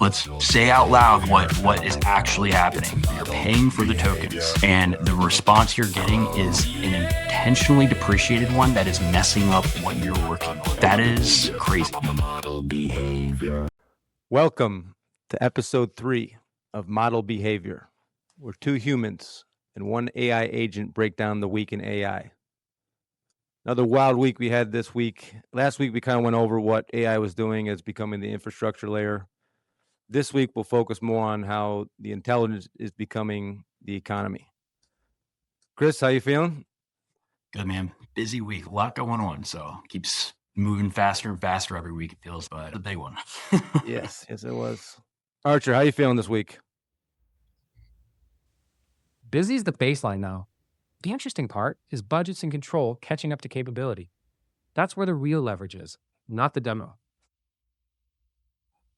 Let's say out loud what is actually happening. You're paying for the tokens, and the response you're getting is an intentionally depreciated one that is messing up what you're working on. That is crazy. Welcome to episode 3 of Model Behavior, where two humans and one AI agent break down the week in AI. Another wild week we had this week. Last week we kind of went over what AI was doing as becoming the infrastructure layer. This week we'll focus more on how the intelligence is becoming the economy. Chris, how you feeling? Good, man. Busy week, a lot going on. So keeps moving faster and faster every week, it feels, but a big one. Yes, it was. Archer, how you feeling this week? Busy is the baseline now. The interesting part is budgets and control catching up to capability. That's where the real leverage is, not the demo.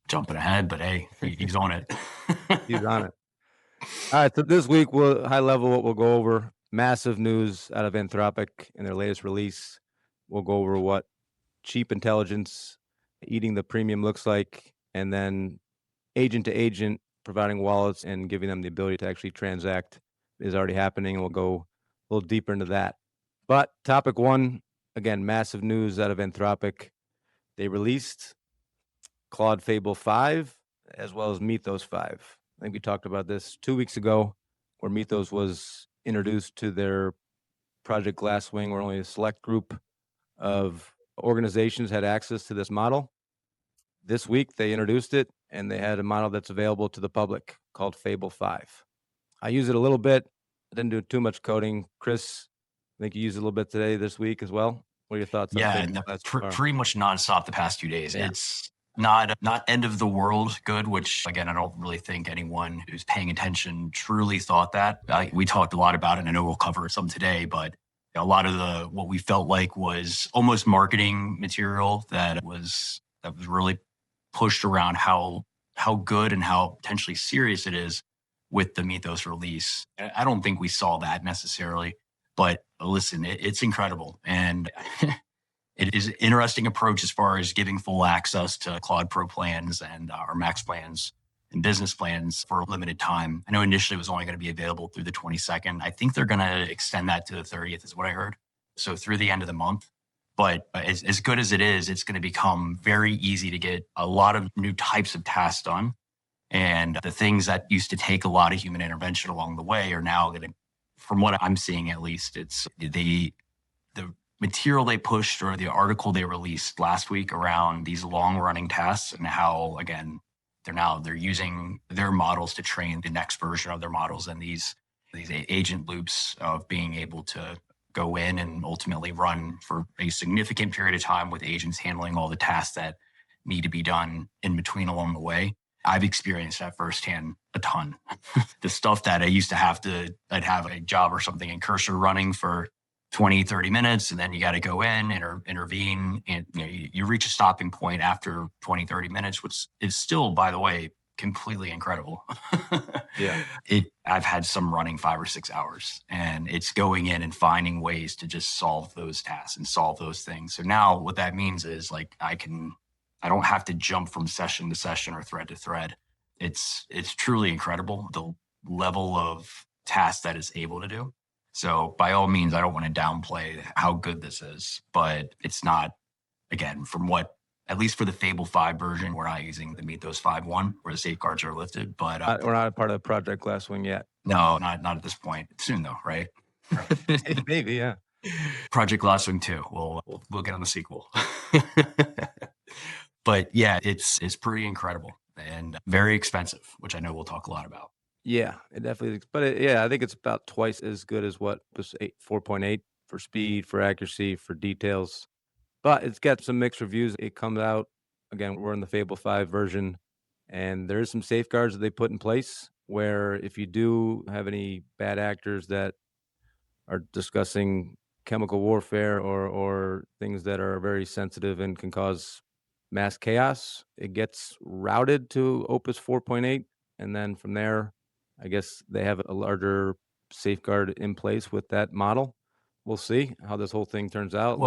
Jumping ahead, but hey, he's on it. He's on it. All right, so this week we'll high level what we'll go over. Massive news out of Anthropic in their latest release. We'll go over what cheap intelligence eating the premium looks like, and then agent to agent providing wallets and giving them the ability to actually transact is already happening. We'll go a little deeper into that. But topic 1, again, massive news out of Anthropic. They released Claude Fable 5 as well as Mythos 5. I think we talked about this 2 weeks ago, where Mythos was introduced to their Project Glasswing, where only a select group of organizations had access to this model. This week they introduced it, and they had a model that's available to the public called Fable 5. I use it a little bit. I didn't do too much coding. Chris, I think you used it a little bit today, this week as well. What are your thoughts? Yeah, and pretty much nonstop the past 2 days. Yeah. It's not end of the world good, which again, I don't really think anyone who's paying attention truly thought that. We talked a lot about it, and I know we'll cover some today, but a lot of what we felt like was almost marketing material that was really pushed around how good and how potentially serious it is with the Mythos release. I don't think we saw that necessarily, but listen, it's incredible. And it is an interesting approach as far as giving full access to Claude Pro plans and our Max plans and business plans for a limited time. I know initially it was only going to be available through the 22nd. I think they're going to extend that to the 30th is what I heard. So through the end of the month. But as good as it is, it's going to become very easy to get a lot of new types of tasks done. And the things that used to take a lot of human intervention along the way are now going to, from what I'm seeing at least, it's the material they pushed or the article they released last week around these long running tasks and how, again, they're using their models to train the next version of their models and these agent loops of being able to go in and ultimately run for a significant period of time with agents handling all the tasks that need to be done in between along the way. I've experienced that firsthand a ton. The stuff that I used to I'd have a job or something in Cursor running for 20, 30 minutes, and then you got to go in, intervene, and you reach a stopping point after 20, 30 minutes, which is still, by the way, completely incredible. Yeah. I've had some running 5 or 6 hours, and it's going in and finding ways to just solve those tasks and solve those things. So now what that means is like I don't have to jump from session to session or thread to thread. It's truly incredible, the level of tasks that it's able to do. So by all means, I don't want to downplay how good this is, but it's not, again, at least for the Fable 5 version, we're not using the Mythos 5.1 where the safeguards are lifted, but we're not a part of Project Glasswing yet. No, not at this point. Soon though, right? Maybe, yeah. Project Glasswing 2. We'll get on the sequel. But yeah, it's pretty incredible and very expensive, which I know we'll talk a lot about. Yeah, it definitely is. But I think it's about twice as good as what was 4.8 for speed, for accuracy, for details. But it's got some mixed reviews. It comes out, again, we're in the Fable 5 version, and there's some safeguards that they put in place where if you do have any bad actors that are discussing chemical warfare or things that are very sensitive and can cause mass chaos, it gets routed to Opus 4.8. And then from there, I guess they have a larger safeguard in place with that model. We'll see how this whole thing turns out.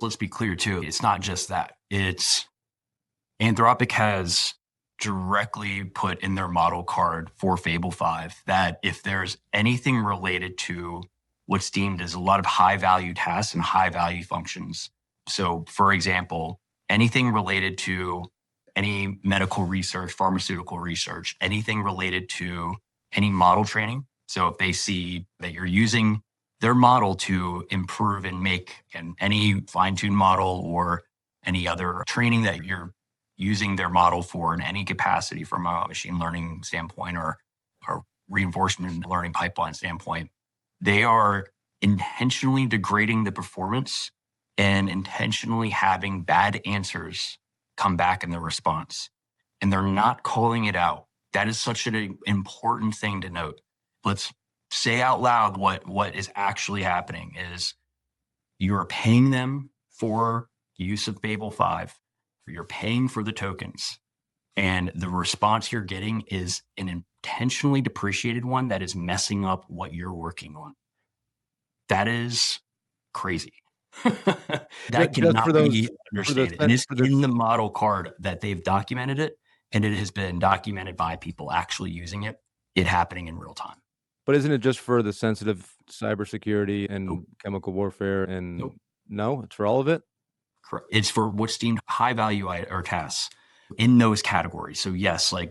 Let's be clear too. It's not just that. It's Anthropic has directly put in their model card for Fable 5 that if there's anything related to what's deemed as a lot of high value tasks and high value functions. So for example, anything related to any medical research, pharmaceutical research, anything related to any model training. So if they see that you're using their model to improve and make any fine-tuned model or any other training that you're using their model for in any capacity from a machine learning standpoint or reinforcement learning pipeline standpoint, they are intentionally degrading the performance and intentionally having bad answers come back in the response. And they're not calling it out. That is such an important thing to note. Let's say out loud what is actually happening is you're paying them for use of Fable 5. You're paying for the tokens. And the response you're getting is an intentionally depreciated one that is messing up what you're working on. That is crazy. That cannot be understated. And it's in the model card that they've documented it, and it has been documented by people actually using it happening in real time. But isn't it just for the sensitive cybersecurity and chemical warfare? And no, it's for all of it? Correct. It's for what's deemed high value or tasks in those categories. So yes, like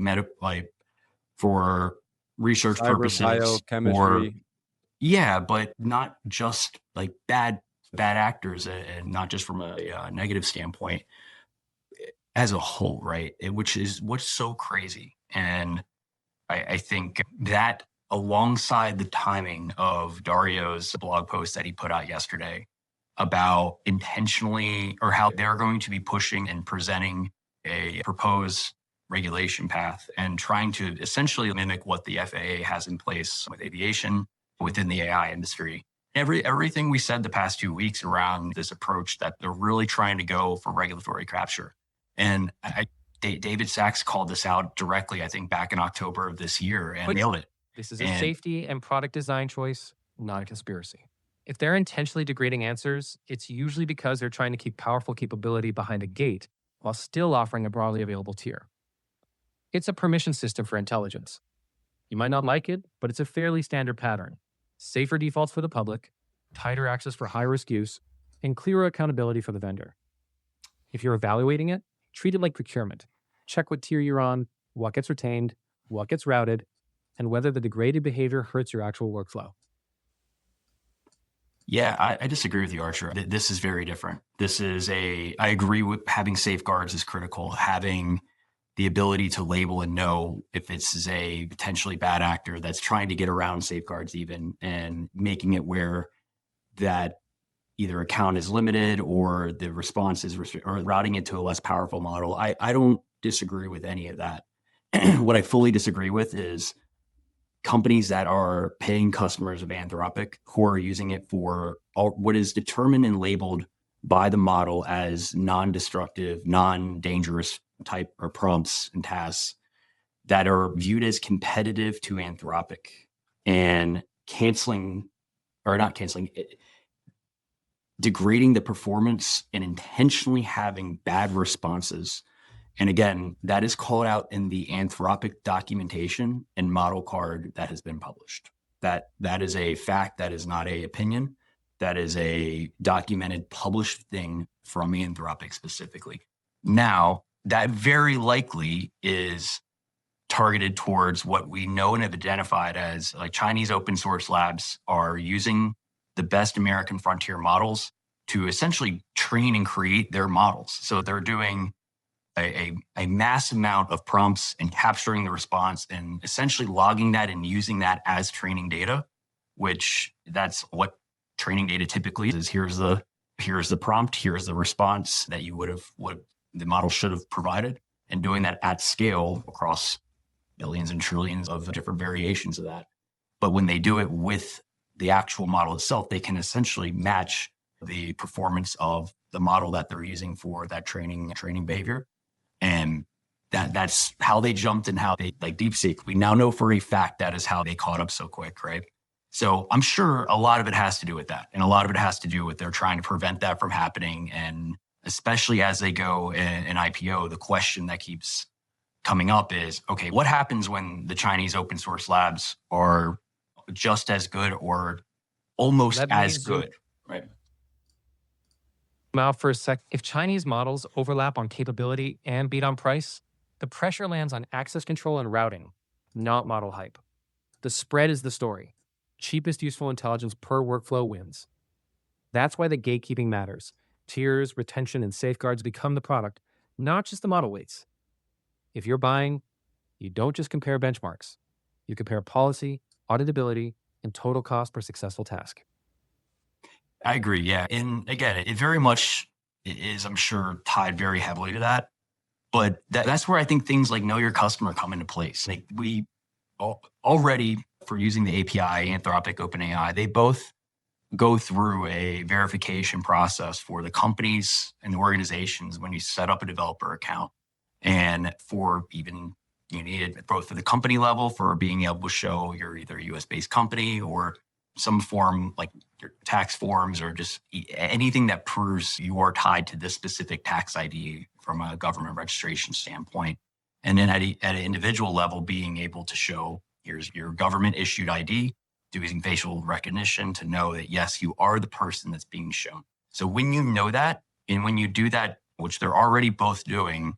for research purposes, biochemistry. Yeah, but not just like bad actors, and not just from a negative standpoint as a whole, right? Which is what's so crazy. And I think that alongside the timing of Dario's blog post that he put out yesterday about intentionally or how they're going to be pushing and presenting a proposed regulation path and trying to essentially mimic what the FAA has in place with aviation within the AI industry. Everything we said the past 2 weeks around this approach that they're really trying to go for regulatory capture. And David Sachs called this out directly, I think, back in October of this year and nailed it. This is a safety and product design choice, not a conspiracy. If they're intentionally degrading answers, it's usually because they're trying to keep powerful capability behind a gate while still offering a broadly available tier. It's a permission system for intelligence. You might not like it, but it's a fairly standard pattern. Safer defaults for the public, tighter access for high-risk use, and clearer accountability for the vendor. If you're evaluating it, treat it like procurement. Check what tier you're on, what gets retained, what gets routed, and whether the degraded behavior hurts your actual workflow. Yeah, I disagree with you, Archer. This is very different. I agree with having safeguards is critical. Having the ability to label and know if it's a potentially bad actor that's trying to get around safeguards even, and making it where that either account is limited or the response is or routing it to a less powerful model. I don't disagree with any of that. What I fully disagree with is companies that are paying customers of Anthropic who are using it for what is determined and labeled by the model as non-destructive, non-dangerous type or prompts and tasks that are viewed as competitive to Anthropic and degrading the performance and intentionally having bad responses. And again, that is called out in the Anthropic documentation and model card that has been published. That is a fact. That is not an opinion. That is a documented, published thing from Anthropic specifically. Now, that very likely is targeted towards what we know and have identified as like Chinese open source labs are using the best American frontier models to essentially train and create their models. So they're doing a mass amount of prompts and capturing the response and essentially logging that and using that as training data, which that's what training data typically is. Here's the prompt, here's the response that you what the model should have provided, and doing that at scale across billions and trillions of different variations of that. But when they do it with the actual model itself, they can essentially match the performance of the model that they're using for that training behavior. And that's how they jumped and how they like DeepSeek. We now know for a fact that is how they caught up so quick, right? So I'm sure a lot of it has to do with that. And a lot of it has to do with they're trying to prevent that from happening. And especially as they go in IPO, the question that keeps coming up is, okay, what happens when the Chinese open source labs are just as good or almost as good, right? Out for a sec. If Chinese models overlap on capability and beat on price, the pressure lands on access control and routing, not model hype. The spread is the story. Cheapest useful intelligence per workflow wins. That's why the gatekeeping matters. Tiers, retention, and safeguards become the product, not just the model weights. If you're buying, you don't just compare benchmarks. You compare policy, auditability, and total cost per successful task. I agree. Yeah. And again, it very much is, I'm sure, tied very heavily to that. But that's where I think things like know your customer come into place. Like we already, for using the API, Anthropic, OpenAI, they both go through a verification process for the companies and the organizations when you set up a developer account. And for even, you need it both for the company level for being able to show you're either a US-based company or some form like your tax forms or just anything that proves you are tied to this specific tax ID from a government registration standpoint. And then at an individual level, being able to show here's your government issued ID, using facial recognition to know that, yes, you are the person that's being shown. So when you know that, and when you do that, which they're already both doing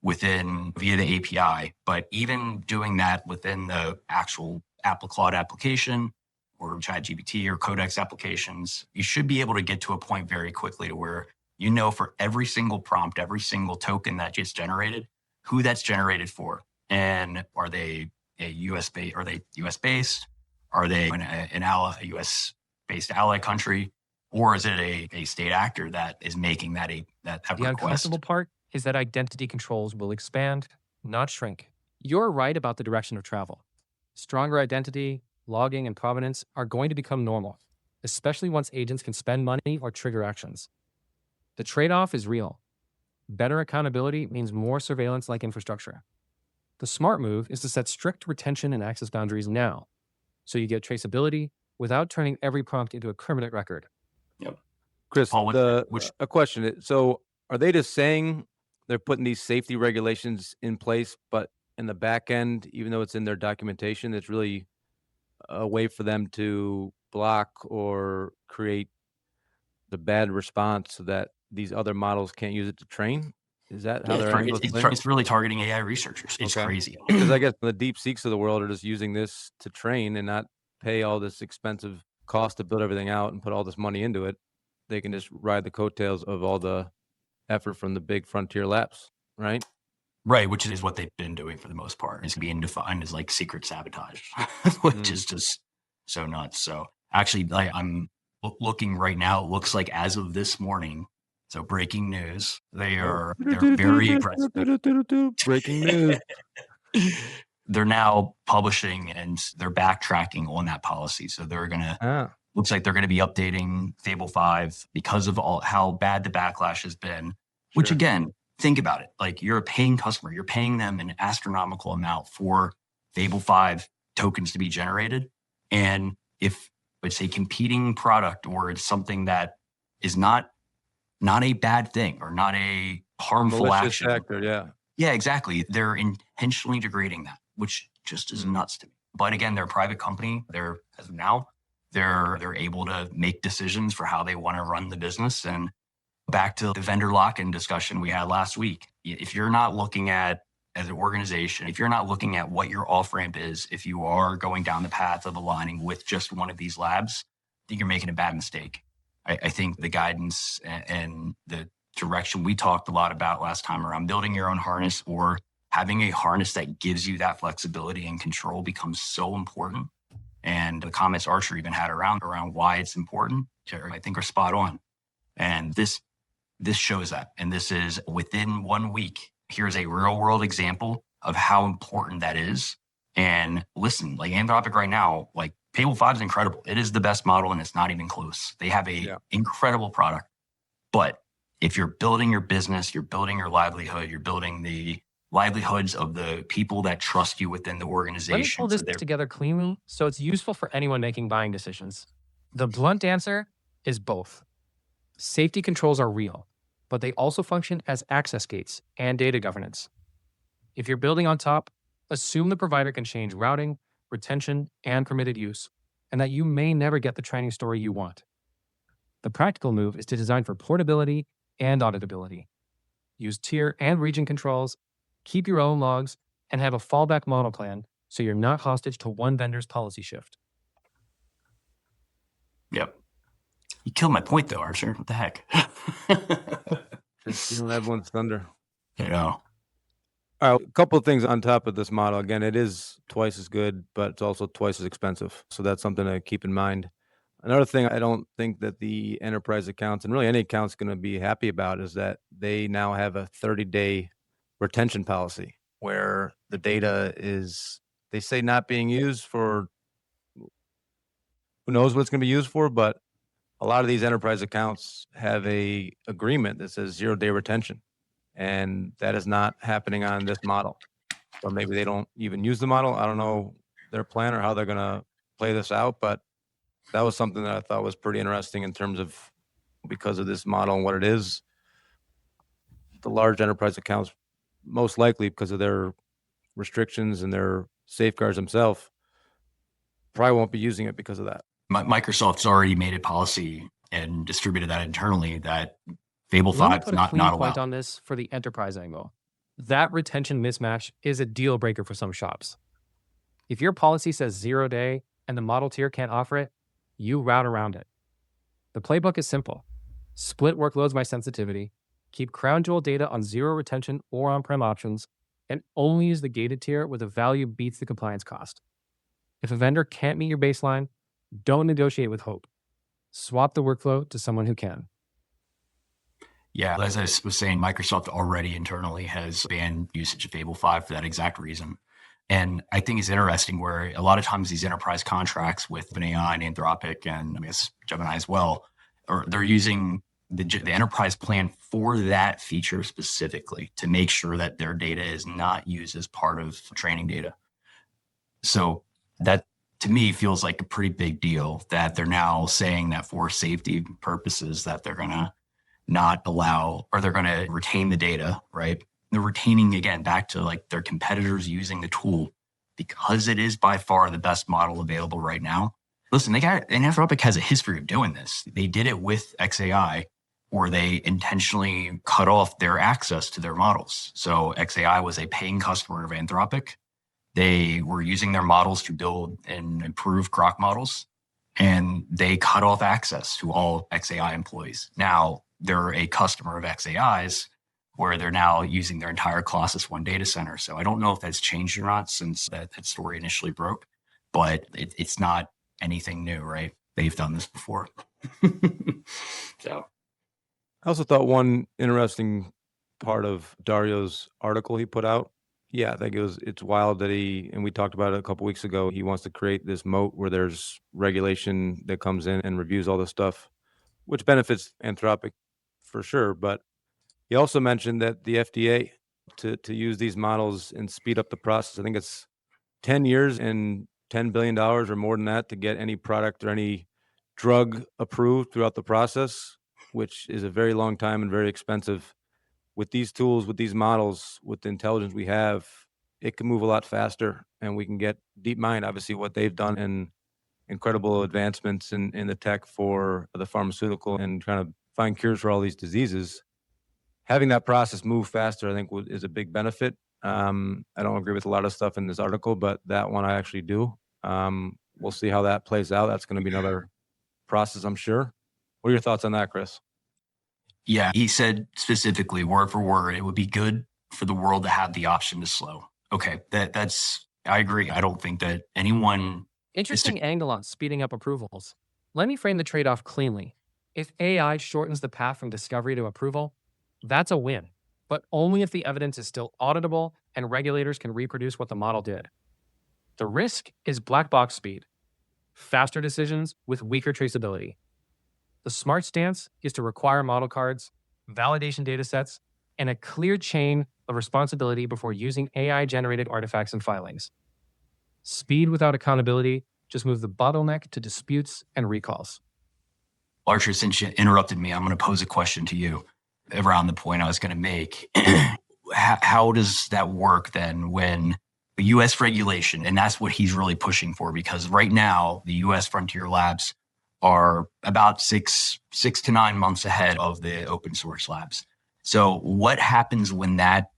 via the API, but even doing that within the actual Claude application or ChatGPT or Codex applications, you should be able to get to a point very quickly to where you know for every single prompt, every single token that gets generated, who that's generated for. And are they a US based? Are they US based? Are they a US based ally country? Or is it a state actor that is making that request? The uncomfortable part is that identity controls will expand, not shrink. You're right about the direction of travel. Stronger identity, logging, and provenance are going to become normal, especially once agents can spend money or trigger actions. The trade-off is real. Better accountability means more surveillance-like infrastructure. The smart move is to set strict retention and access boundaries now, so you get traceability without turning every prompt into a permanent record. Yep. Chris, Paul, a question. So are they just saying they're putting these safety regulations in place, but in the back end, even though it's in their documentation, it's really a way for them to block or create the bad response so that these other models can't use it to train? Is that how they're it's really targeting AI researchers. It's crazy. Because I guess the deep seeks of the world are just using this to train and not pay all this expensive cost to build everything out and put all this money into it. They can just ride the coattails of all the effort from the big frontier labs, right? Right, which is what they've been doing for the most part. It's being defined as like secret sabotage, which is just so nuts. So actually, like, I'm looking right now. It looks like as of this morning, so breaking news, they're very aggressive. Breaking news. They're now publishing and they're backtracking on that policy. So they're gonna looks like they're gonna be updating Fable 5 because of how bad the backlash has been. Which again, think about it. Like, you're a paying customer. You're paying them an astronomical amount for Fable 5 tokens to be generated. And if it's a competing product or it's something that is not a bad thing or not a harmful malicious action. Actor, yeah, exactly. They're intentionally degrading that, which just is nuts to me. But again, they're a private company. As of now, they're able to make decisions for how they want to run the business. And back to the vendor lock-in discussion we had last week. If you're not looking at, as an organization, if you're not looking at what your off-ramp is, if you are going down the path of aligning with just one of these labs, then you're making a bad mistake. I think the guidance and the direction we talked a lot about last time around building your own harness or having a harness that gives you that flexibility and control becomes so important. And the comments Archer even had around why it's important, I think, are spot on. And this shows that. And this is within 1 week. Here's a real world example of how important that is. And listen, like Anthropic right now, like Fable 5 is incredible. It is the best model and it's not even close. They have a incredible product. But if you're building your business, you're building your livelihood, you're building the livelihoods of the people that trust you within the organization. Let me pull this together cleanly so it's useful for anyone making buying decisions. The blunt answer is both. Safety controls are real, but they also function as access gates and data governance. If you're building on top, assume the provider can change routing, retention, and permitted use, and that you may never get the training story you want. The practical move is to design for portability and auditability. Use tier and region controls, keep your own logs, and have a fallback model plan so you're not hostage to one vendor's policy shift. Yep. You killed my point, though, Archer. What the heck? Just stealing everyone's thunder. You know. All right, a couple of things on top of this model. Again, it is twice as good, but it's also twice as expensive. So that's something to keep in mind. Another thing I don't think that the enterprise accounts and really any account's going to be happy about is that they now have a 30-day retention policy where the data is, they say, not being used for who knows what it's going to be used for, but a lot of these enterprise accounts have a agreement that says 0-day retention, and that is not happening on this model. So maybe they don't even use the model. I don't know their plan or how they're going to play this out, but that was something that I thought was pretty interesting in terms of, because of this model and what it is, the large enterprise accounts, most likely because of their restrictions and their safeguards themselves, probably won't be using it because of that. Microsoft's already made a policy and distributed that internally that Fable Let me 5 put is a clean not point allowed. on this for the enterprise angle. That retention mismatch is a deal breaker for some shops. If your policy says 0-day and the model tier can't offer it, you route around it. The playbook is simple. Split workloads by sensitivity, keep crown jewel data on 0 retention or on-prem options, and only use the gated tier where the value beats the compliance cost. If a vendor can't meet your baseline, don't negotiate with hope. Swap the workflow to someone who can. Yeah, as I was saying, Microsoft already internally has banned usage of Fable 5 for that exact reason. And I think it's interesting where a lot of times these enterprise contracts with OpenAI and Anthropic and I guess Gemini as well, or they're using the enterprise plan for that feature specifically to make sure that their data is not used as part of training data. So that to me feels like a pretty big deal that they're now saying that for safety purposes that they're going to not allow, or they're going to retain the data, right? They're retaining, again, back to like their competitors using the tool because it is by far the best model available right now. Listen, Anthropic has a history of doing this. They did it with XAI, where they intentionally cut off their access to their models. So XAI was a paying customer of Anthropic. They were using their models to build and improve Grok models, and they cut off access to all XAI employees. Now they're a customer of XAI's, where they're now using their entire Colossus One data center. So I don't know if that's changed or not since that story initially broke, but it's not anything new, right? They've done this before. So I also thought one interesting part of Dario's article he put out, I think it's wild that and we talked about it a couple weeks ago, he wants to create this moat where there's regulation that comes in and reviews all this stuff, which benefits Anthropic for sure. But he also mentioned that the FDA to use these models and speed up the process, I think it's 10 years and $10 billion or more than that to get any product or any drug approved throughout the process, which is a very long time and very expensive. With these tools, with these models, with the intelligence we have, it can move a lot faster, and we can get DeepMind, obviously what they've done, and incredible advancements in the tech for the pharmaceutical and trying to find cures for all these diseases. Having that process move faster, I think, is a big benefit. I don't agree with a lot of stuff in this article, but that one I actually do. We'll see how that plays out. That's going to be another process, I'm sure. What are your thoughts on that, Chris? Yeah, he said specifically, word for word, it would be good for the world to have the option to slow. Okay, that's I agree. I don't think that anyone... Interesting angle on speeding up approvals. Let me frame the trade-off cleanly. If AI shortens the path from discovery to approval, that's a win, but only if the evidence is still auditable and regulators can reproduce what the model did. The risk is black box speed, faster decisions with weaker traceability. The smart stance is to require model cards, validation data sets, and a clear chain of responsibility before using AI-generated artifacts and filings. Speed without accountability just moves the bottleneck to disputes and recalls. Archer, since you interrupted me, I'm going to pose a question to you around the point I was going to make. how does that work then when the U.S. regulation, and that's what he's really pushing for, because right now the U.S. frontier labs are about 6 to 9 months ahead of the open source labs. So what happens when that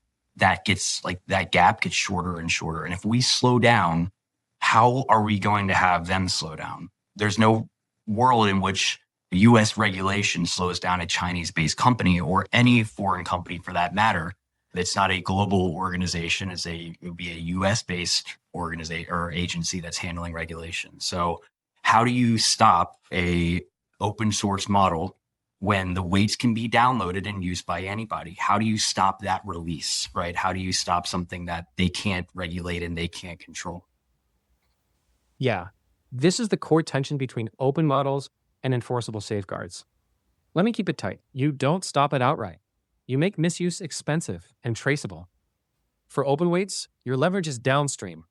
gets like that gap gets shorter and shorter? And if we slow down, how are we going to have them slow down? There's no world in which U.S. regulation slows down a Chinese-based company or any foreign company for that matter. It's not a global organization. It would be a U.S.-based organization or agency that's handling regulation. So how do you stop a open source model when the weights can be downloaded and used by anybody? How do you stop that release, right? How do you stop something that they can't regulate and they can't control? Yeah, this is the core tension between open models and enforceable safeguards. Let me keep it tight. You don't stop it outright. You make misuse expensive and traceable. For open weights, your leverage is downstream.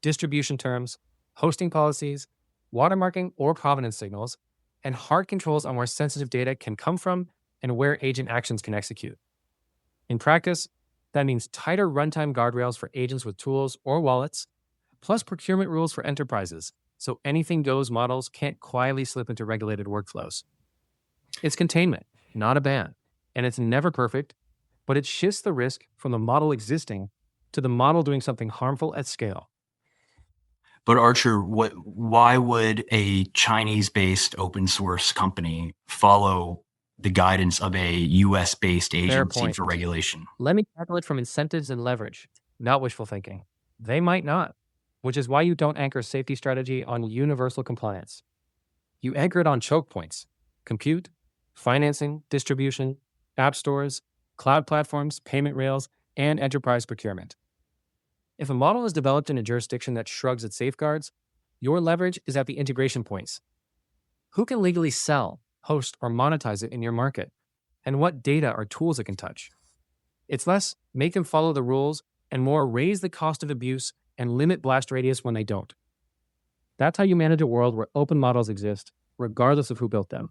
Distribution terms, hosting policies, watermarking or provenance signals, and hard controls on where sensitive data can come from and where agent actions can execute. In practice, that means tighter runtime guardrails for agents with tools or wallets, plus procurement rules for enterprises, so anything goes models can't quietly slip into regulated workflows. It's containment, not a ban, and it's never perfect, but it shifts the risk from the model existing to the model doing something harmful at scale. But Archer, why would a Chinese-based open source company follow the guidance of a US-based agency for regulation? Let me tackle it from incentives and leverage, not wishful thinking. They might not, which is why you don't anchor safety strategy on universal compliance. You anchor it on choke points: compute, financing, distribution, app stores, cloud platforms, payment rails, and enterprise procurement. If a model is developed in a jurisdiction that shrugs its safeguards, your leverage is at the integration points. Who can legally sell, host, or monetize it in your market? And what data or tools it can touch? It's less make them follow the rules and more raise the cost of abuse and limit blast radius when they don't. That's how you manage a world where open models exist, regardless of who built them.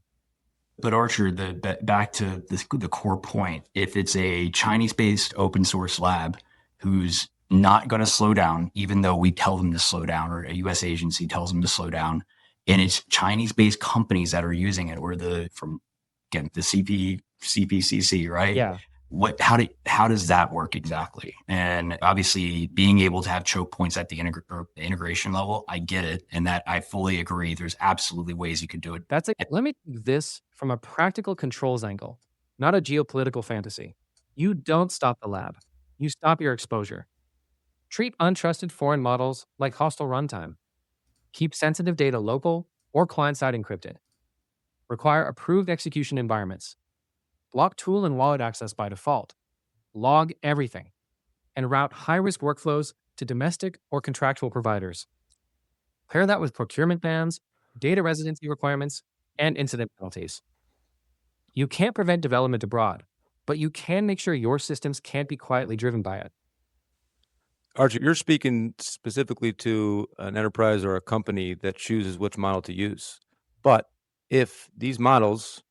But Archer, back to the core point, if it's a Chinese-based open source lab who's not going to slow down, even though we tell them to slow down, or a US agency tells them to slow down, and it's Chinese-based companies that are using it, or the CPCC, right? Yeah. How does that work exactly? And obviously, being able to have choke points at the integration level, I get it, and that I fully agree. There's absolutely ways you could do it. Let me take this from a practical controls angle, not a geopolitical fantasy. You don't stop the lab. You stop your exposure. Treat untrusted foreign models like hostile runtime. Keep sensitive data local or client-side encrypted. Require approved execution environments. Block tool and wallet access by default. Log everything. And route high-risk workflows to domestic or contractual providers. Pair that with procurement bans, data residency requirements, and incident penalties. You can't prevent development abroad, but you can make sure your systems can't be quietly driven by it. Archie, you're speaking specifically to an enterprise or a company that chooses which model to use. But if these models,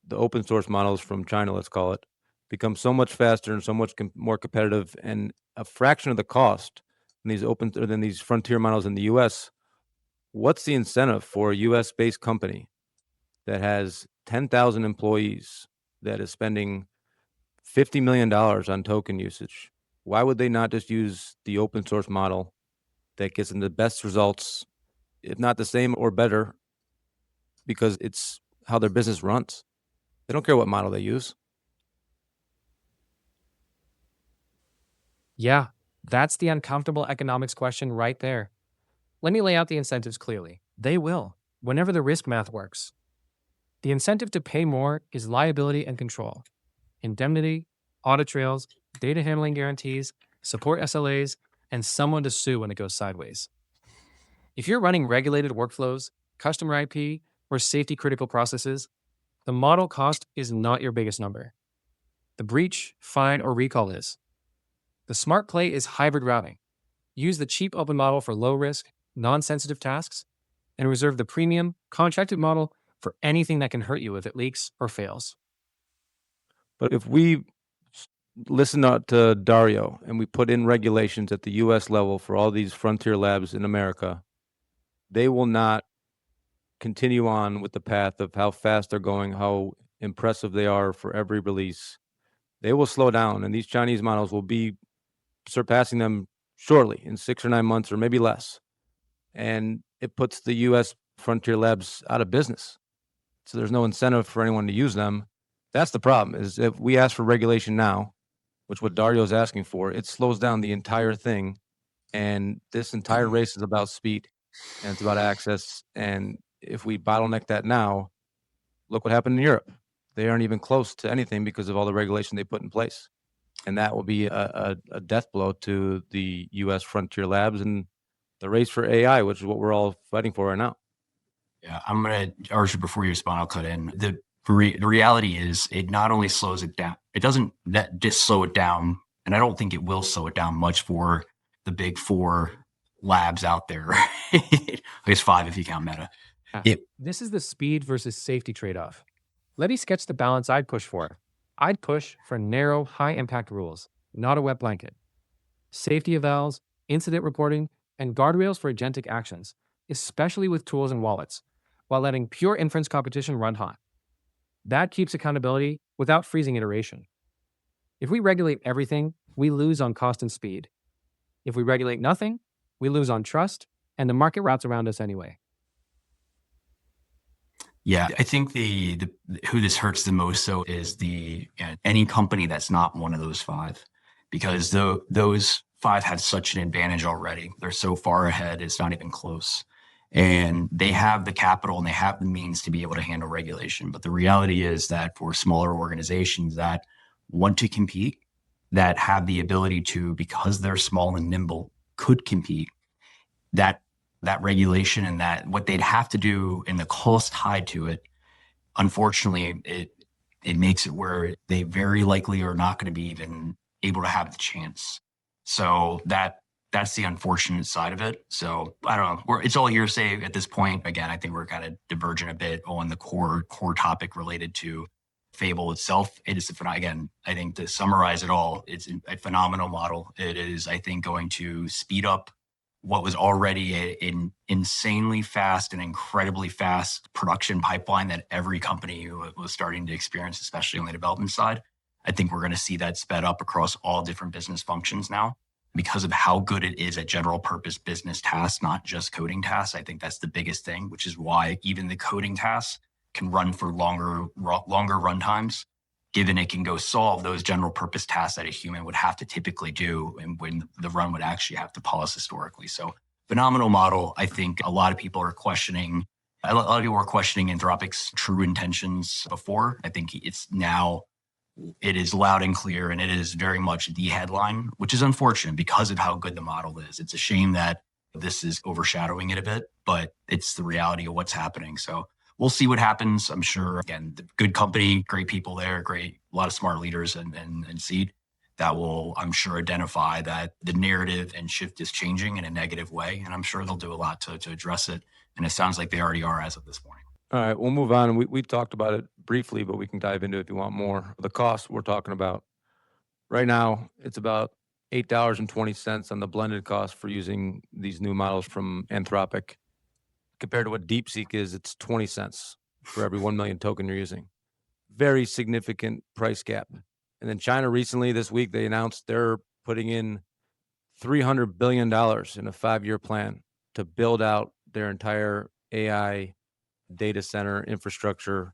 the open source models from China, let's call it, become so much faster and so much more competitive and a fraction of the cost than these frontier models in the US, what's the incentive for a US-based company that has 10,000 employees that is spending $50 million on token usage? Why would they not just use the open source model that gets them the best results, if not the same or better, because it's how their business runs? They don't care what model they use. Yeah, that's the uncomfortable economics question right there. Let me lay out the incentives clearly. They will, whenever the risk math works. The incentive to pay more is liability and control. Indemnity, audit trails, data handling guarantees, support SLAs, and someone to sue when it goes sideways. If you're running regulated workflows, customer IP, or safety-critical processes, the model cost is not your biggest number. The breach, fine, or recall is. The smart play is hybrid routing. Use the cheap open model for low-risk, non-sensitive tasks, and reserve the premium, contracted model for anything that can hurt you if it leaks or fails. But if we listen to Dario and we put in regulations at the US level for all these frontier labs in America, they will not continue on with the path of how fast they're going, how impressive they are for every release. They will slow down, and these Chinese models will be surpassing them shortly in 6 or 9 months or maybe less. And it puts the US frontier labs out of business. So there's no incentive for anyone to use them. That's the problem, is if we ask for regulation now, which what Dario is asking for, it slows down the entire thing. And this entire race is about speed and it's about access. And if we bottleneck that now, look what happened in Europe. They aren't even close to anything because of all the regulation they put in place. And that will be a death blow to the US frontier labs and the race for AI, which is what we're all fighting for right now. Yeah, I'm going to, Archie, before you respond, I'll cut in. The reality is it not only slows it down, it doesn't just slow it down. And I don't think it will slow it down much for the big 4 labs out there. I guess 5 if you count Meta. This is the speed versus safety trade-off. Let me sketch the balance I'd push for. I'd push for narrow, high-impact rules, not a wet blanket. Safety evals, incident reporting, and guardrails for agentic actions, especially with tools and wallets, while letting pure inference competition run hot. That keeps accountability without freezing iteration. If we regulate everything, we lose on cost and speed. If we regulate nothing, we lose on trust, and the market routes around us anyway. Yeah, I think the who this hurts the most so is any company that's not one of those 5, because those 5 had such an advantage already. They're so far ahead, it's not even close. And they have the capital and they have the means to be able to handle regulation. But the reality is that for smaller organizations that want to compete, that have the ability to, because they're small and nimble, could compete, that regulation and that what they'd have to do and the cost tied to it, unfortunately, it makes it where they very likely are not going to be even able to have the chance. So that's the unfortunate side of it. So I don't know. It's all hearsay at this point. Again, I think we're kind of diverging a bit on the core topic related to Fable itself. It is, again, I think to summarize it all, it's a phenomenal model. It is, I think, going to speed up what was already an insanely fast and incredibly fast production pipeline that every company was starting to experience, especially on the development side. I think we're going to see that sped up across all different business functions now because of how good it is at general purpose business tasks, not just coding tasks. I think that's the biggest thing, which is why even the coding tasks can run for longer run times, given it can go solve those general purpose tasks that a human would have to typically do and when the run would actually have to pause historically. So phenomenal model. I think a lot of people are questioning, Anthropic's true intentions before. I think it is loud and clear, and it is very much the headline, which is unfortunate because of how good the model is. It's a shame that this is overshadowing it a bit, but it's the reality of what's happening. So we'll see what happens. I'm sure, again, the good company, great people there, a lot of smart leaders and seed that will, I'm sure, identify that the narrative and shift is changing in a negative way. And I'm sure they'll do a lot to address it. And it sounds like they already are as of this point. All right, we'll move on. We talked about it briefly, but we can dive into it if you want more. The cost we're talking about right now, it's about $8.20 on the blended cost for using these new models from Anthropic. Compared to what DeepSeek is, it's 20 cents for every 1 million token you're using. Very significant price gap. And then China recently, this week, they announced they're putting in $300 billion in a 5-year plan to build out their entire AI data center infrastructure.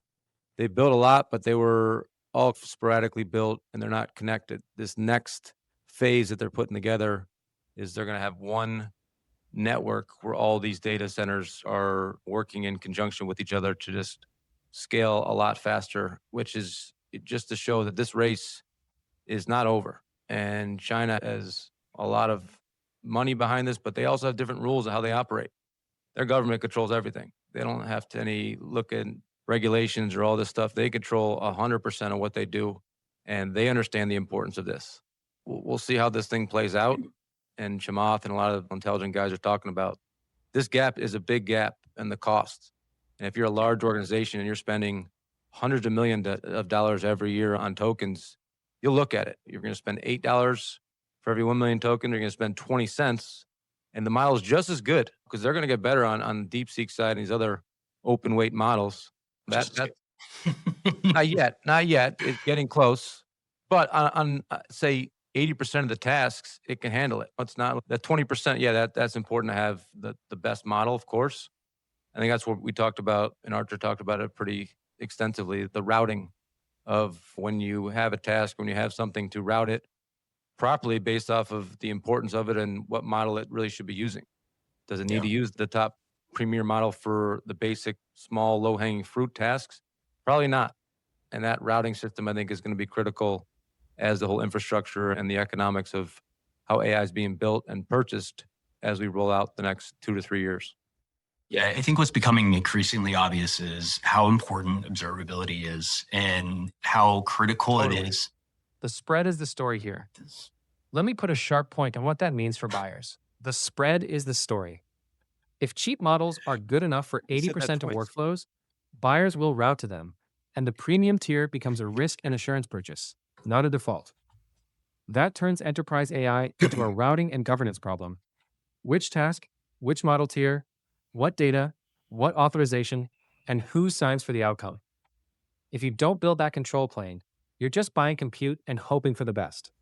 They built a lot, but they were all sporadically built and they're not connected. This next phase that they're putting together is they're going to have one network where all these data centers are working in conjunction with each other to just scale a lot faster, which is just to show that this race is not over. And China has a lot of money behind this, but they also have different rules of how they operate. Their government controls everything. They don't have to look at regulations or all this stuff. They control 100% of what they do, and they understand the importance of this. We'll see how this thing plays out. And Chamath and a lot of intelligent guys are talking about this gap is a big gap in the cost. And if you're a large organization and you're spending hundreds of millions of dollars every year on tokens, you'll look at it. You're going to spend $8 for every 1 million token. You're going to spend 20 cents. And the model is just as good because they're going to get better on DeepSeek side and these other open weight models. That's not yet. It's getting close. But on say 80% of the tasks, it can handle it. It's not that 20%. Yeah, that's important to have the best model, of course. I think that's what we talked about, and Archer talked about it pretty extensively, the routing of when you have a task, when you have something to route it properly based off of the importance of it and what model it really should be using. Does it need to use the top premier model for the basic, small, low-hanging fruit tasks? Probably not. And that routing system, I think, is going to be critical as the whole infrastructure and the economics of how AI is being built and purchased as we roll out the next 2 to 3 years. Yeah, I think what's becoming increasingly obvious is how important observability is and how critical it is. The spread is the story here. Let me put a sharp point on what that means for buyers. The spread is the story. If cheap models are good enough for 80% of workflows, buyers will route to them, and the premium tier becomes a risk and assurance purchase, not a default. That turns enterprise AI into a routing and governance problem. Which task, which model tier, what data, what authorization, and who signs for the outcome. If you don't build that control plane, you're just buying compute and hoping for the best.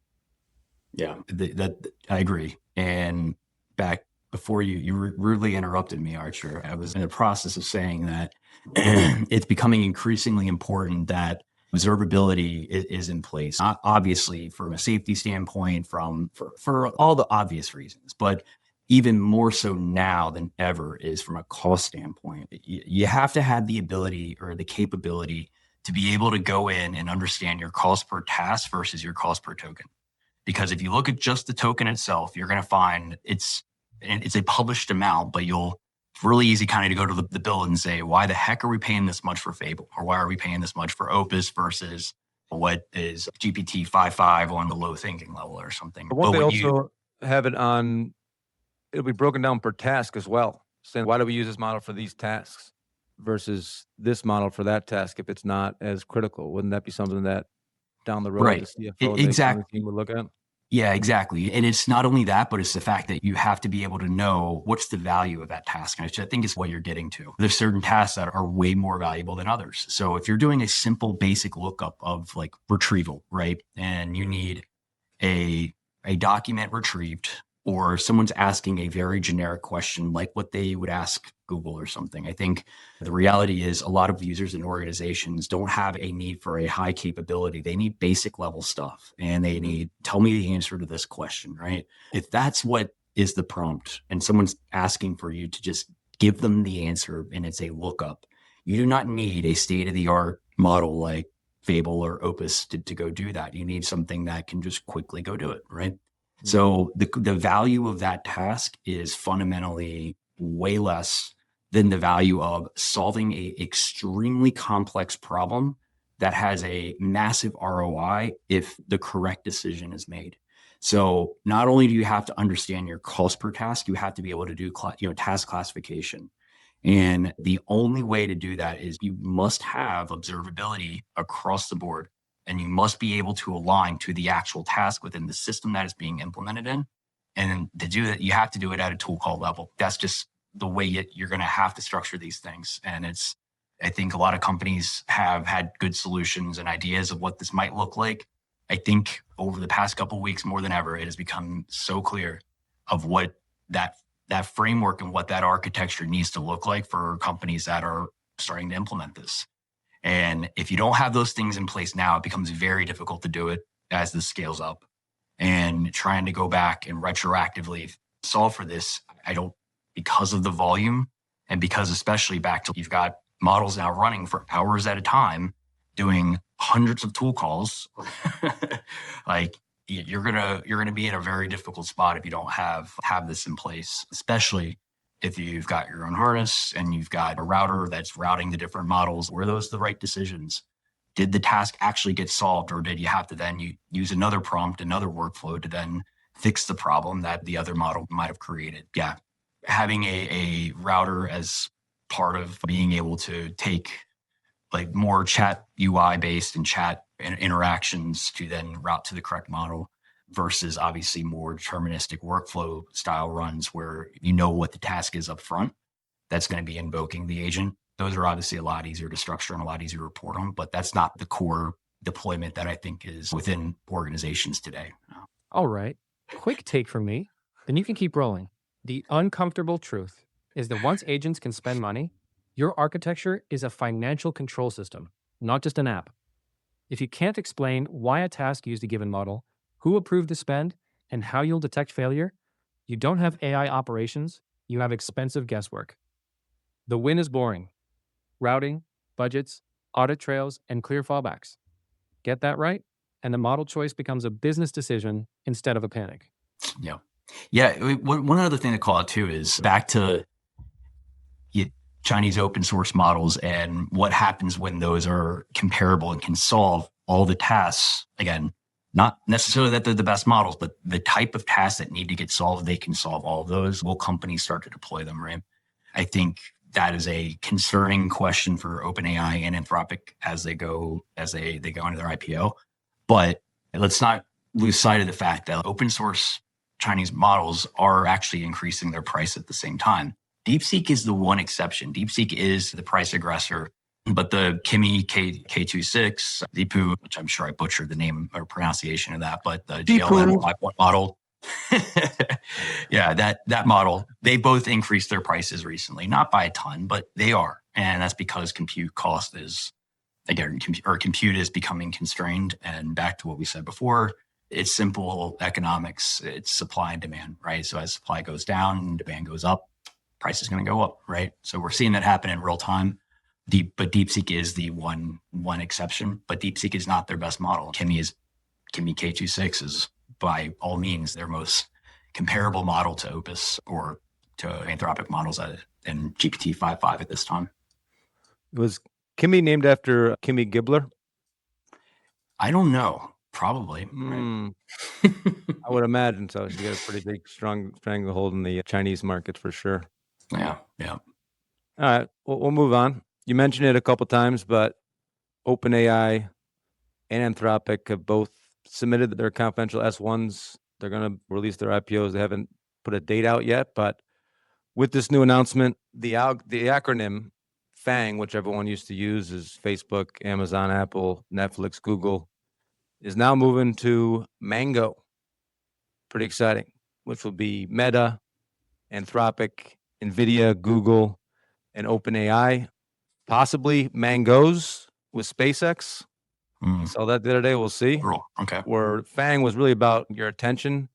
Yeah, that I agree. And back before you rudely interrupted me, Archer, I was in the process of saying that it's becoming increasingly important that observability is in place. Not obviously from a safety standpoint, for all the obvious reasons, but even more so now than ever is from a cost standpoint. You have to have the ability or the capability to be able to go in and understand your cost per task versus your cost per token. Because if you look at just the token itself, you're going to find it's a published amount, but it's really easy kind of to go to the bill and say, why the heck are we paying this much for Fable? Or why are we paying this much for Opus versus what is GPT 5.5 on the low thinking level or something? But won't they also have it on, it'll be broken down per task as well. Saying, why do we use this model for these tasks versus this model for that task if it's not as critical? Wouldn't that be something that down the road right. the CFO exactly. team would look at? Yeah, exactly. And it's not only that, but it's the fact that you have to be able to know what's the value of that task, which I think is what you're getting to. There's certain tasks that are way more valuable than others. So if you're doing a simple basic lookup of like retrieval, right? And you need a document retrieved, or someone's asking a very generic question like what they would ask Google or something. I think the reality is a lot of users and organizations don't have a need for a high capability. They need basic level stuff, and they need, tell me the answer to this question, right? If that's what is the prompt and someone's asking for you to just give them the answer and it's a lookup, you do not need a state-of-the-art model like Fable or Opus to go do that. You need something that can just quickly go do it, right? So the value of that task is fundamentally way less than the value of solving a extremely complex problem that has a massive ROI if the correct decision is made. So not only do you have to understand your cost per task, you have to be able to do task classification. And the only way to do that is you must have observability across the board. And you must be able to align to the actual task within the system that is being implemented in. And to do that, you have to do it at a tool call level. That's just the way you're going to have to structure these things. And I think a lot of companies have had good solutions and ideas of what this might look like. I think over the past couple of weeks, more than ever, it has become so clear of what that framework and what that architecture needs to look like for companies that are starting to implement this. And if you don't have those things in place now, it becomes very difficult to do it as this scales up. And trying to go back and retroactively solve for this, because of the volume and because especially back to you've got models now running for hours at a time, doing hundreds of tool calls, like you're gonna be in a very difficult spot if you don't have this in place, especially if you've got your own harness and you've got a router that's routing the different models. Were those the right decisions? Did the task actually get solved, or did you have to then use another prompt, another workflow to then fix the problem that the other model might have created? Yeah, having a router as part of being able to take like more chat UI based and chat interactions to then route to the correct model, versus obviously more deterministic workflow style runs where you know what the task is up front that's going to be invoking the agent. Those are obviously a lot easier to structure and a lot easier to report on, but that's not the core deployment that I think is within organizations today. All right. Quick take from me, then you can keep rolling. The uncomfortable truth is that once agents can spend money, your architecture is a financial control system, not just an app. If you can't explain why a task used a given model, who approved the spend, and how you'll detect failure, you don't have AI operations, you have expensive guesswork. The win is boring. Routing, budgets, audit trails, and clear fallbacks. Get that right, and the model choice becomes a business decision instead of a panic. Yeah. Yeah. One other thing to call out too is back to Chinese open source models and what happens when those are comparable and can solve all the tasks. Again, not necessarily that they're the best models, but the type of tasks that need to get solved, they can solve all of those. Will companies start to deploy them, right? I think that is a concerning question for OpenAI and Anthropic as they go into their IPO. But let's not lose sight of the fact that open source Chinese models are actually increasing their price at the same time. DeepSeek is the one exception. DeepSeek is the price aggressor, but the Kimi K26, Deepu, which I'm sure I butchered the name or pronunciation of that, but the GLM 5.1 model, yeah, that model, they both increased their prices recently, not by a ton, but they are. And that's because compute cost is, again, compute is becoming constrained. And back to what we said before, it's simple economics. It's supply and demand, right? So as supply goes down, demand goes up, price is going to go up, right? So we're seeing that happen in real time. But DeepSeek is the one exception, but DeepSeek is not their best model. Kimi K26 is by all means their most comparable model to Opus or to Anthropic models and GPT 5.5 at this time. Was Kimi named after Kimi Gibbler? I don't know. Probably. Right? I would imagine so. She got a pretty big, strong stranglehold in the Chinese market for sure. Yeah. All right, we'll move on. You mentioned it a couple times, but OpenAI and Anthropic have both submitted their confidential S1s. They're going to release their IPOs. They haven't put a date out yet, but with this new announcement, the acronym FANG, which everyone used to use, is Facebook, Amazon, Apple, Netflix, Google, is now moving to Mango. Pretty exciting, which will be Meta, Anthropic, NVIDIA, Google, and OpenAI, possibly Mangoes with SpaceX. Saw that the other day. We'll see. Cool. Okay. Where FANG was really about your attention,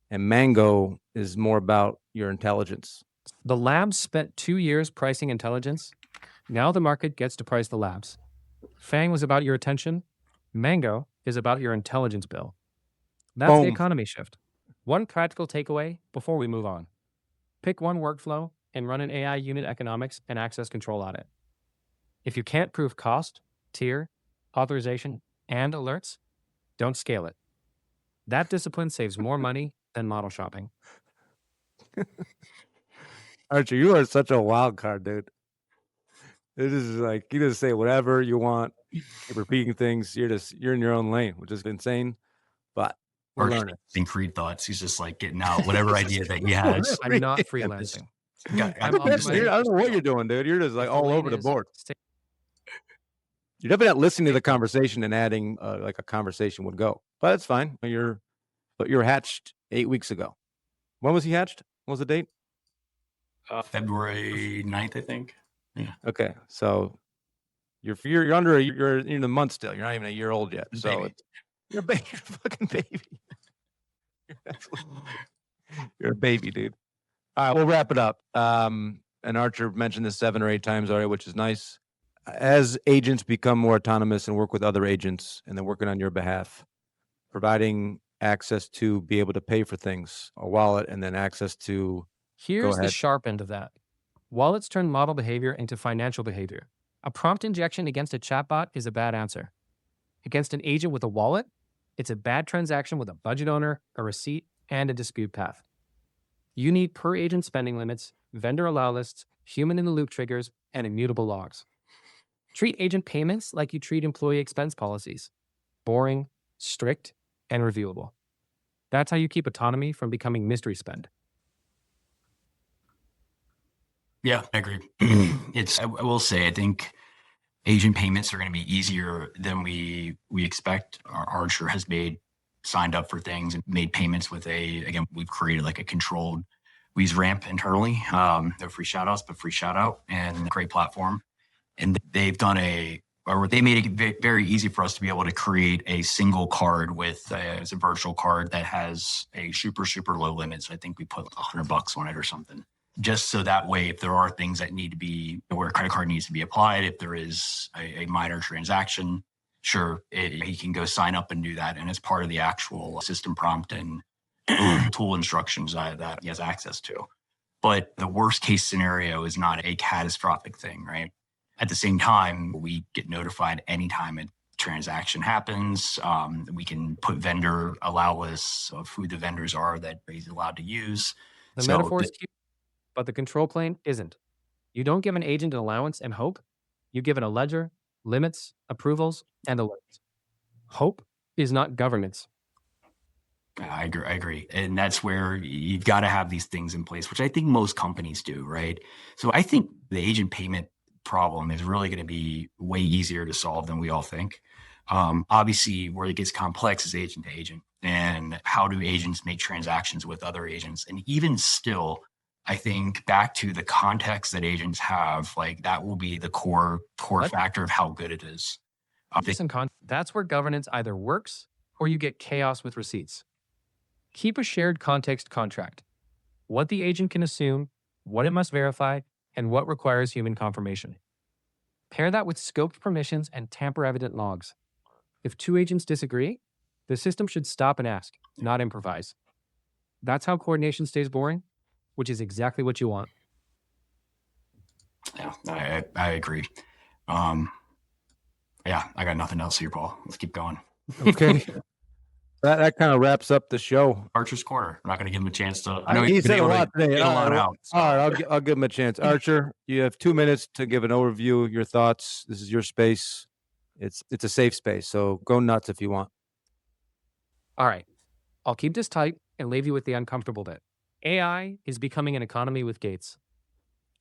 and Mango is more about your intelligence. The labs spent 2 years pricing intelligence. Now the market gets to price the labs. FANG was about your attention. Mango is about your intelligence bill. That's the economy shift. One practical takeaway before we move on. Pick one workflow and run an AI unit economics and access control audit. If you can't prove cost, tier, authorization, and alerts, don't scale it. That discipline saves more money than model shopping. Archer, you are such a wild card, dude. This is like, you just say whatever you want. Keep repeating things. You're in your own lane, which is insane, but we're learning. Think Creed thoughts. He's just like getting out whatever idea that he has. I'm not freelancing. I don't know what you're doing, dude. You're just like all over the board. You're definitely not listening to the conversation and adding like a conversation would go, but it's fine. You're hatched 8 weeks ago. When was he hatched? What was the date? February 9th, I think. Yeah. Okay, so you're under you're in a month still. You're not even a year old yet. So you're a fucking baby. You're a baby, dude. All right, we'll wrap it up. And Archer mentioned this 7 or 8 times already, which is nice. As agents become more autonomous and work with other agents and they're working on your behalf, providing access to be able to pay for things, a wallet, and then access to... Here's the sharp end of that. Wallets turn model behavior into financial behavior. A prompt injection against a chatbot is a bad answer. Against an agent with a wallet, it's a bad transaction with a budget owner, a receipt, and a dispute path. You need per agent spending limits, vendor allow lists, human-in-the-loop triggers, and immutable logs. Treat agent payments like you treat employee expense policies. boring, strict, and reviewable. That's how you keep autonomy from becoming mystery spend. Yeah, I agree. I will say, I think agent payments are going to be easier than we expect. Archer has signed up for things and made payments with again, we've created like a controlled Weeze ramp internally. No free shout outs, but free shout out, and a great platform. And they've done they made it very easy for us to be able to create a single card with it's a virtual card that has a super low limit. So I think we put $100 on it or something. Just so that way, if there are things that need to be, where a credit card needs to be applied, if there is a minor transaction, sure, he can go sign up and do that. And it's part of the actual system prompt and tool instructions that he has access to. But the worst case scenario is not a catastrophic thing, right? At the same time, we get notified anytime a transaction happens. We can put vendor allow lists of who the vendors are that he's allowed to use. The metaphor is cute, but the control plane isn't. You don't give an agent an allowance and hope. You give it a ledger, limits, approvals, and alerts. Hope is not governance. I agree. And that's where you've got to have these things in place, which I think most companies do, right? So I think the agent payment problem is really going to be way easier to solve than we all think. Obviously, where it gets complex is agent to agent, and how do agents make transactions with other agents? And even still, I think back to the context that agents have, like that will be the core factor of how good it is. That's where governance either works or you get chaos with receipts. Keep a shared context contract. What the agent can assume, what it must verify, and what requires human confirmation. Pair that with scoped permissions and tamper-evident logs. If two agents disagree, the system should stop and ask, not improvise. That's how coordination stays boring, which is exactly what you want. Yeah, I agree. Yeah, I got nothing else here, Paul. Let's keep going. Okay. That kind of wraps up the show. Archer's Corner. I'm not going to give him a chance to. I know he said a lot today. Get a lot out. So. All right, I'll give him a chance. Archer, you have 2 minutes to give an overview, your thoughts. This is your space. It's a safe space, so go nuts if you want. All right. I'll keep this tight and leave you with the uncomfortable bit. AI is becoming an economy with gates.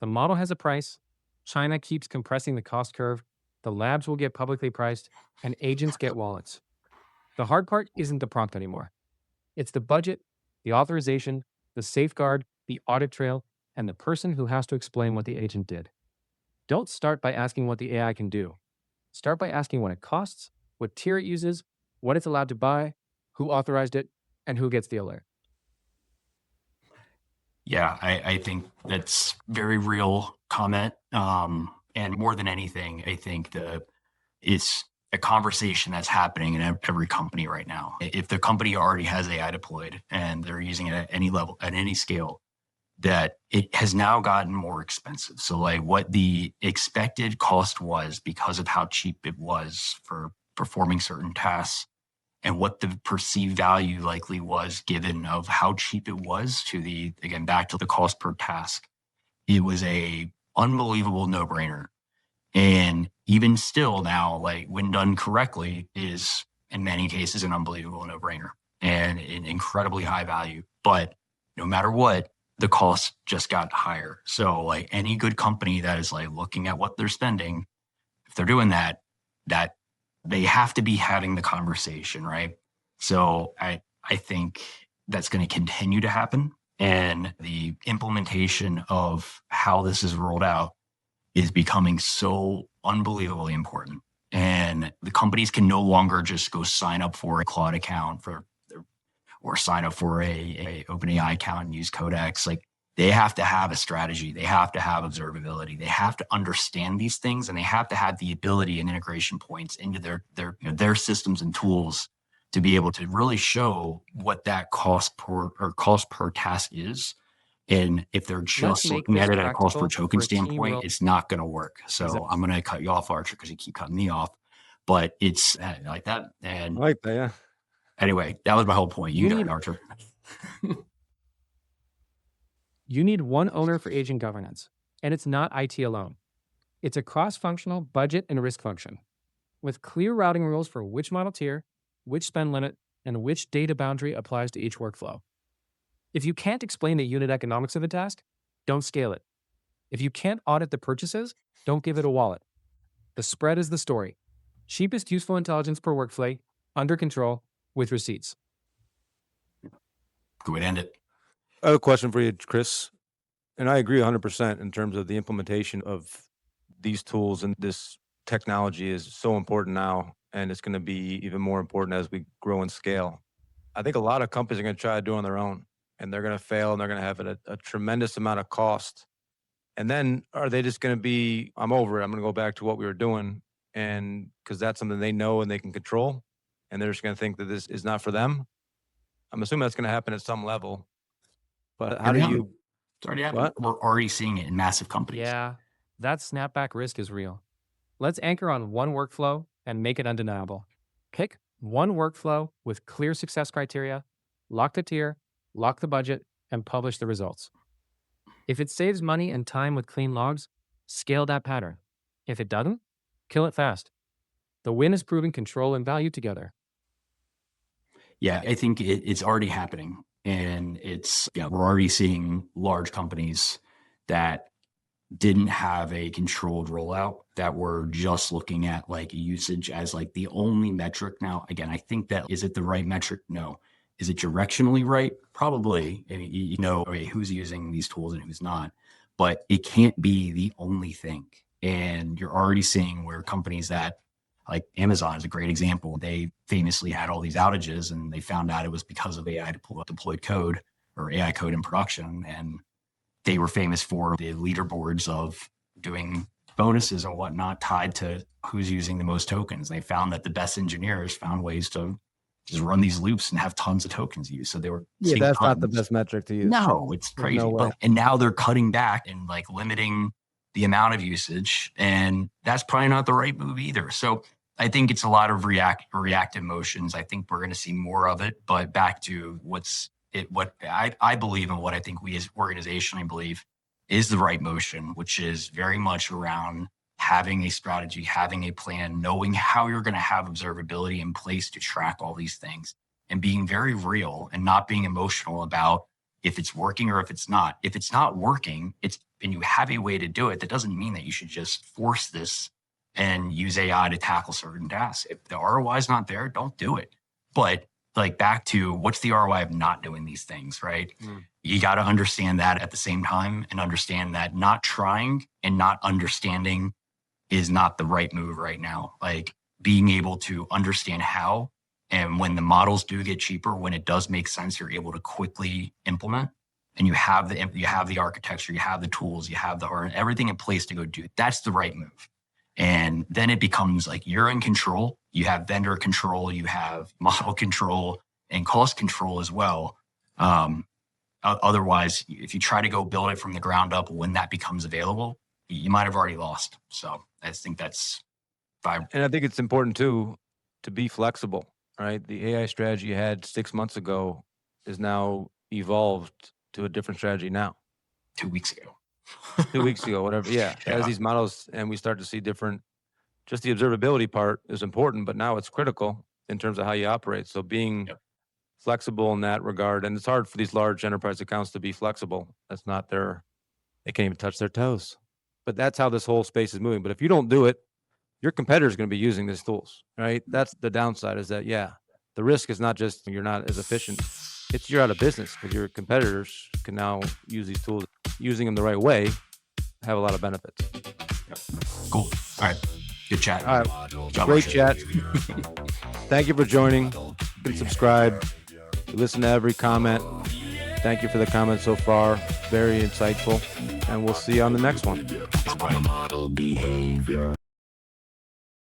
The model has a price. China keeps compressing the cost curve. The labs will get publicly priced, and agents get wallets. The hard part isn't the prompt anymore. It's the budget, the authorization, the safeguard, the audit trail, and the person who has to explain what the agent did. Don't start by asking what the AI can do. Start by asking what it costs, what tier it uses, what it's allowed to buy, who authorized it, and who gets the alert. Yeah, I think that's very real comment. And more than anything, I think it's a conversation that's happening in every company right now. If the company already has AI deployed and they're using it at any level, at any scale, that it has now gotten more expensive. So like what the expected cost was because of how cheap it was for performing certain tasks, and what the perceived value likely was given of how cheap it was to back to the cost per task. It was a unbelievable no-brainer. And even still now, like when done correctly, is in many cases an unbelievable no-brainer and an incredibly high value. But no matter what, the cost just got higher. So like any good company that is like looking at what they're spending, if they're doing that they have to be having the conversation, right? So I think that's going to continue to happen. And the implementation of how this is rolled out is becoming so unbelievably important. And the companies can no longer just go sign up for a Claude account or sign up for a OpenAI account and use Codex. Like they have to have a strategy. They have to have observability. They have to understand these things, and they have to have the ability and integration points into their systems and tools to be able to really show what that cost per task is. And if they're just looking at it at a cost per token standpoint, it's not going to work. So exactly. I'm going to cut you off, Archer, because you keep cutting me off. But it's like that. And I like that, yeah. Anyway, that was my whole point. You got it, Archer. You need one owner for agent governance, and it's not IT alone. It's a cross-functional budget and risk function with clear routing rules for which model tier, which spend limit, and which data boundary applies to each workflow. If you can't explain the unit economics of a task, don't scale it. If you can't audit the purchases, don't give it a wallet. The spread is the story. Cheapest useful intelligence per workflow, under control, with receipts. Good way to end it. I have a question for you, Chris. And I agree 100% in terms of the implementation of these tools, and this technology is so important now, and it's going to be even more important as we grow and scale. I think a lot of companies are going to try to do it on their own, and they're going to fail, and they're going to have a tremendous amount of cost. And then are they just going to be, I'm over it, I'm going to go back to what we were doing, and because that's something they know and they can control, and they're just going to think that this is not for them? I'm assuming that's going to happen at some level. But how do you... It's already happening. We're already seeing it in massive companies. Yeah, that snapback risk is real. Let's anchor on one workflow and make it undeniable. Pick one workflow with clear success criteria, lock the tier, lock the budget, and publish the results. If it saves money and time with clean logs, scale that pattern. If it doesn't, kill it fast. The win is proving control and value together. Yeah, I think it's already happening. And we're already seeing large companies that didn't have a controlled rollout, that were just looking at like usage as like the only metric. Now, again, I think that, is it the right metric? No. Is it directionally right? Probably. I mean, okay, who's using these tools and who's not, but it can't be the only thing. And you're already seeing where companies that, like Amazon is a great example. They famously had all these outages, and they found out it was because of AI deployed code, or AI code in production. And they were famous for the leaderboards of doing bonuses and whatnot tied to who's using the most tokens. They found that the best engineers found ways to just run these loops and have tons of tokens used. So they were that's not the best metric to use. No, it's crazy. No, and now they're cutting back and like limiting the amount of usage, and that's probably not the right move either. So I think it's a lot of reactive motions. I think we're going to see more of it. But back to what I believe, and what I think we as organizationally believe is the right motion, which is very much around having a strategy, having a plan, knowing how you're going to have observability in place to track all these things, and being very real and not being emotional about if it's working or if it's not. If it's not working, and you have a way to do it, that doesn't mean that you should just force this and use AI to tackle certain tasks. If the ROI is not there, don't do it. But like back to, what's the ROI of not doing these things, right? You got to understand that at the same time, and understand that not trying and not understanding is not the right move right now. Like being able to understand how, and when the models do get cheaper, when it does make sense, you're able to quickly implement, and you have the architecture, you have the tools, you have everything in place to go do it. That's the right move. And then it becomes like you're in control. You have vendor control, you have model control, and cost control as well. Otherwise, if you try to go build it from the ground up when that becomes available, you might have already lost. So I think that's vibrant. And I think it's important too to be flexible, right? The AI strategy you had 6 months ago is now evolved to a different strategy now. 2 weeks ago. 2 weeks ago, whatever. Yeah. As these models, and we start to see different, just the observability part is important, but now it's critical in terms of how you operate. So being flexible in that regard, and it's hard for these large enterprise accounts to be flexible. That's not they can't even touch their toes. But that's how this whole space is moving. But if you don't do it, your competitor is going to be using these tools, right? That's the downside, is that, the risk is not just you're not as efficient. It's you're out of business, because your competitors can now use these tools. Using them the right way, have a lot of benefits. Cool. All right. Good chat. All right. Great chat. Thank you for joining. You can subscribe. Listen to every comment. Thank you for the comments so far. Very insightful. And we'll see you on the next one. Model behavior.